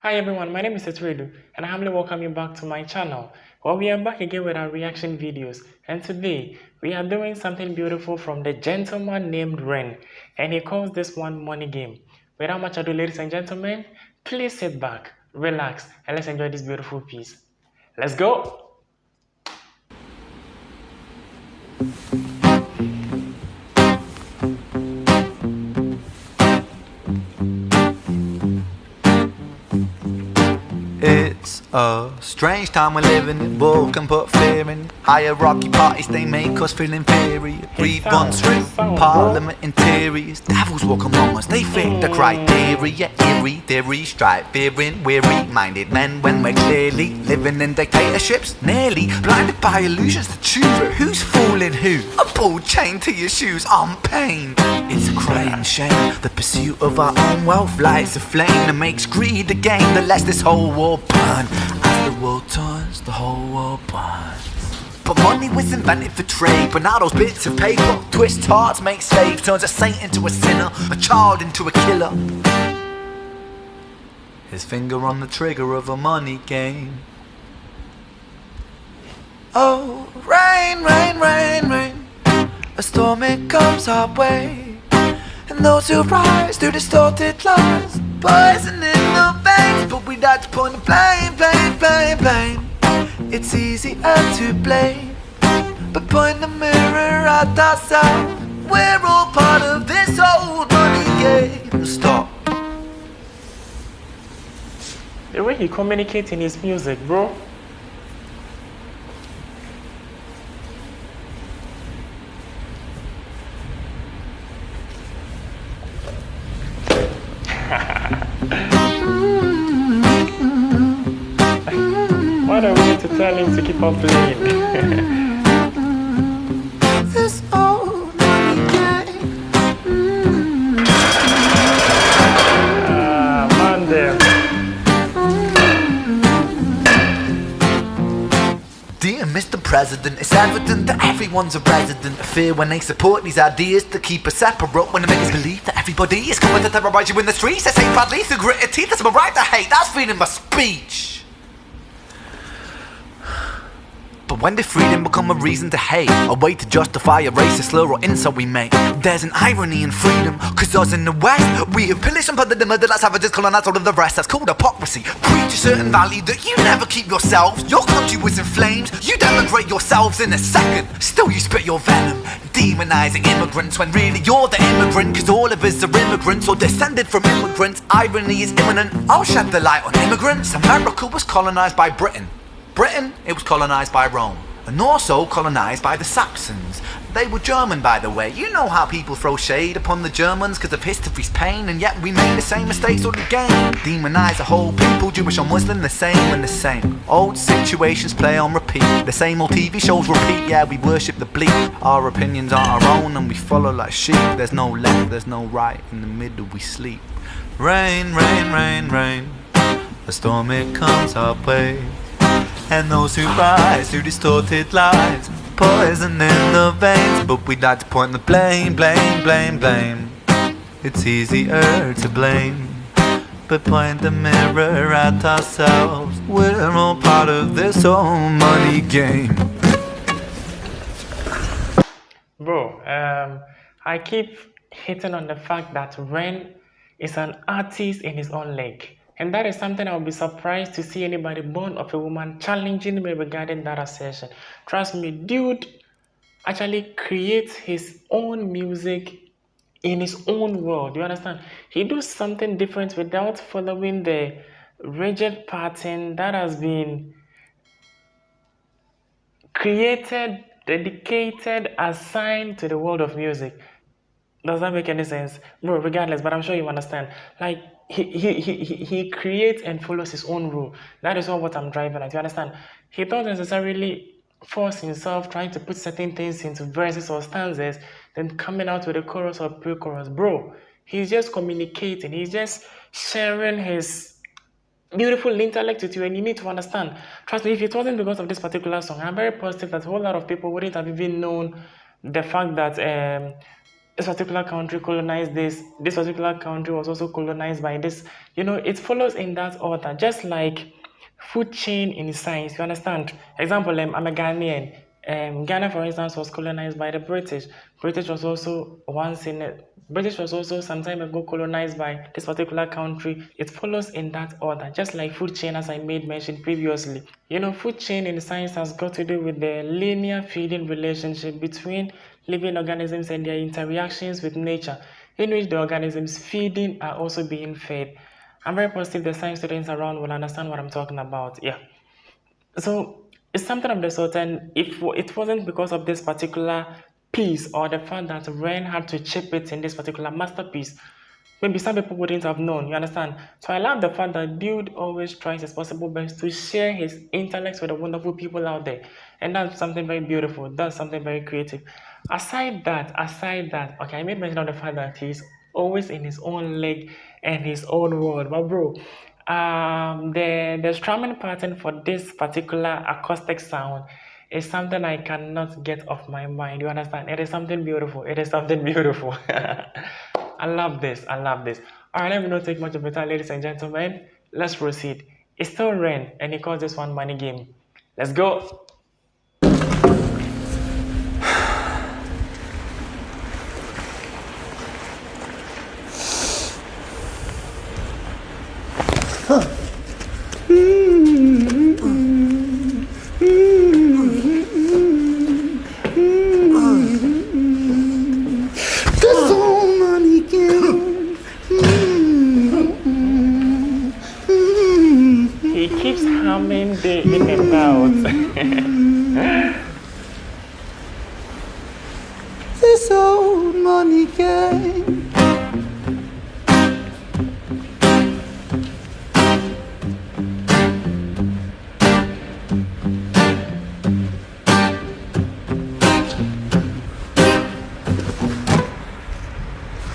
Hi everyone, my name is Etredu and I humbly welcome you back to my channel. Well, we are back again with our reaction videos, and today we are doing something beautiful from the gentleman named Ren, and he calls this one Money Game. Without much ado, ladies and gentlemen, please sit back, relax, and let's enjoy this beautiful piece. Let's go! It's a strange time we're living in. War can put fear in. Hierarchy parties, they make us feel inferior. Breathe on through parliament interiors. Devils walk among us, they fit the criteria. Eerie theory, stripe fearing, weary-minded men when we're clearly living in dictatorships. Nearly blinded by illusions to choose who's fooling who. A ball chained to your shoes on pain. It's a crying shame. The pursuit of our own wealth lights a flame that makes greed a game that lets this whole war burn. As the world turns, the whole world burns. But money was invented for trade. But now those bits of paper twist hearts, make slaves, turns a saint into a sinner, a child into a killer. His finger on the trigger of a money game. Oh, rain, rain, rain, rain. A storm it comes our way, and those who rise through distorted lies, poison in the veins. But we like to point the blame. It's easier to blame, but point the mirror at ourselves. We're all part of this old money game. Stop. The way he communicates in his music, bro. What a way to tell him to keep on playing. This old money game. Man them. Dear Mr. President, it's evident that everyone's a resident of fear when they support these ideas to keep us separate, when they make us believe that everybody is coming to terrorize you in the streets. They say badly through gritted teeth. That's my right to hate. That's freedom of speech. But when did freedom become a reason to hate? A way to justify a racist slur or insult we make? There's an irony in freedom, cause us in the West, we have pillaged and plundered the murder like savages, colonized all of the rest. That's called hypocrisy. Preach a certain value that you never keep yourselves. Your country was in flames, you denigrate yourselves in a second. Still you spit your venom, demonizing immigrants, when really you're the immigrant, cause all of us are immigrants or descended from immigrants. Irony is imminent. I'll shed the light on immigrants. America was colonized by Britain. Britain, it was colonized by Rome, and also colonized by the Saxons. They were German, by the way. You know how people throw shade upon the Germans because of history's pain, and yet we made the same mistakes all again. Demonize a whole people, Jewish or Muslim, the same and the same. Old situations play on repeat, the same old TV shows repeat. Yeah, we worship the bleak. Our opinions aren't our own and we follow like sheep. There's no left, there's no right, in the middle we sleep. Rain, rain, rain, rain. A storm it comes our way, and those who rise through distorted lies, poison in the veins. But we'd like to point the blame. It's easier to blame, but point the mirror at ourselves. We're all part of this whole money game. Bro, I keep hitting on the fact that Ren is an artist in his own leg. And that is something I would be surprised to see anybody born of a woman challenging me regarding that assertion. Trust me, dude actually creates his own music in his own world. You understand? He does something different without following the rigid pattern that has been created, dedicated, assigned to the world of music. Does that make any sense? Bro, regardless, but I'm sure you understand. Like, he creates and follows his own rule. That is all what I'm driving at. You understand? He don't necessarily force himself trying to put certain things into verses or stanzas, then coming out with a chorus or pre-chorus. Bro, he's just communicating. He's just sharing his beautiful intellect with you, and you need to understand. Trust me, if it wasn't because of this particular song, I'm very positive that a whole lot of people wouldn't have even known the fact that this particular country colonized this particular country was also colonized by this. It follows in that order, just like food chain in science. You understand? Example, I'm a Ghanaian. Ghana, for instance, was colonized by the British. British was also once in a, British was also some time ago colonized by this particular country. It follows in that order, just like food chain, as I made mention previously. Food chain in science has got to do with the linear feeding relationship between living organisms and their interactions with nature, in which the organisms feeding are also being fed. I'm very positive the science students around will understand what I'm talking about. Yeah. So it's something of the sort, and if it wasn't because of this particular piece or the fact that Ren had to chip it in this particular masterpiece, maybe some people wouldn't have known. You understand? So I love the fact that dude always tries his possible best to share his intellect with the wonderful people out there, and that's something very beautiful. That's something very creative. Aside that, okay, I made mention of the fact that he's always in his own league and his own world, but bro, the strumming pattern for this particular acoustic sound is something I cannot get off my mind. You understand? It is something beautiful. It is something beautiful. I love this. I love this. All right, let me not take much of your time, ladies and gentlemen. Let's proceed. It's still Ren, and he calls this one money game. Let's go. This old money game. He keeps humming the in and out. This old money game.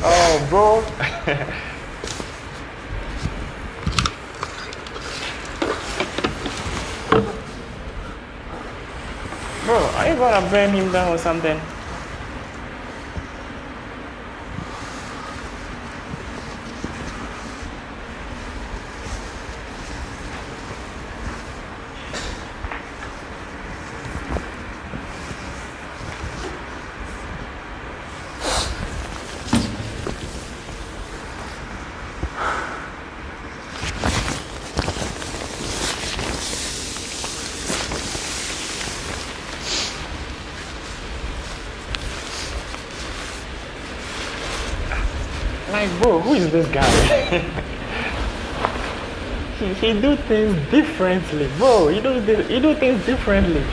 Oh, bro. Bro, are you gonna burn him down or something? Like, bro, who is this guy? he do things differently, bro. He do things differently.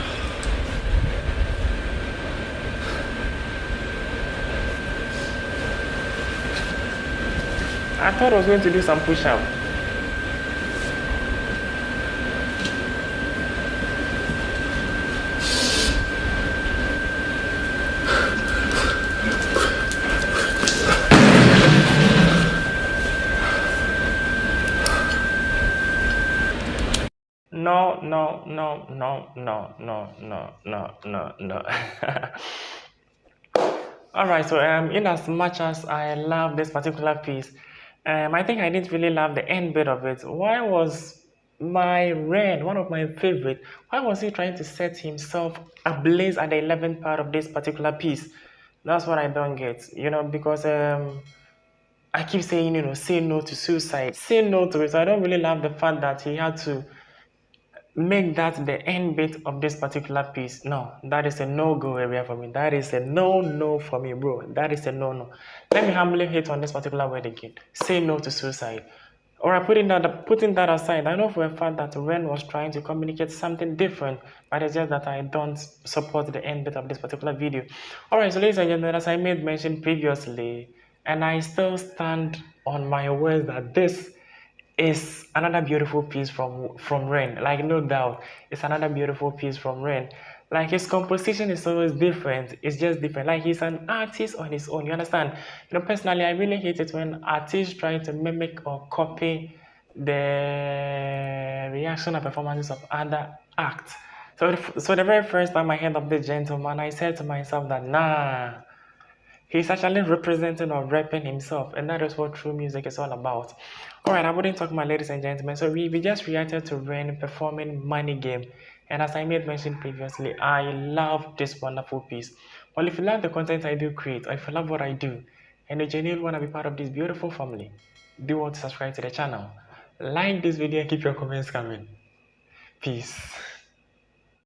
I thought I was going to do some push-up. No, no, no, no, no, no, no, no, no, no. All right, so in as much as I love this particular piece, I think I didn't really love the end bit of it. Why was my Ren, one of my favorite, why was he trying to set himself ablaze at the 11th part of this particular piece? That's what I don't get, because I keep saying, say no to suicide, say no to it. So I don't really love the fact that he had to make that the end bit of this particular piece. No, that is a no-go area for me. That is a no for me, bro. That is a no. Let me humbly hit on this particular word again. Say no to suicide. Alright, putting that aside, I know for a fact that Ren was trying to communicate something different, but it's just that I don't support the end bit of this particular video. Alright, so ladies and gentlemen, as I made mention previously, and I still stand on my words that this is another beautiful piece from Ren. Like, no doubt, it's another beautiful piece from Ren. Like, his composition is always different. It's just different. Like, he's an artist on his own. You understand? Personally, I really hate it when artists try to mimic or copy the reaction and performances of other acts. So the very first time I heard of this gentleman, I said to myself that, nah, He's actually representing or repping himself, and that is what true music is all about. Alright, I wouldn't talk, my ladies and gentlemen. So we just reacted to REN performing Money Game. And as I made mention previously, I love this wonderful piece. Well, if you love the content I do create, or if you love what I do, and you genuinely want to be part of this beautiful family, do want to subscribe to the channel. Like this video and keep your comments coming. Peace.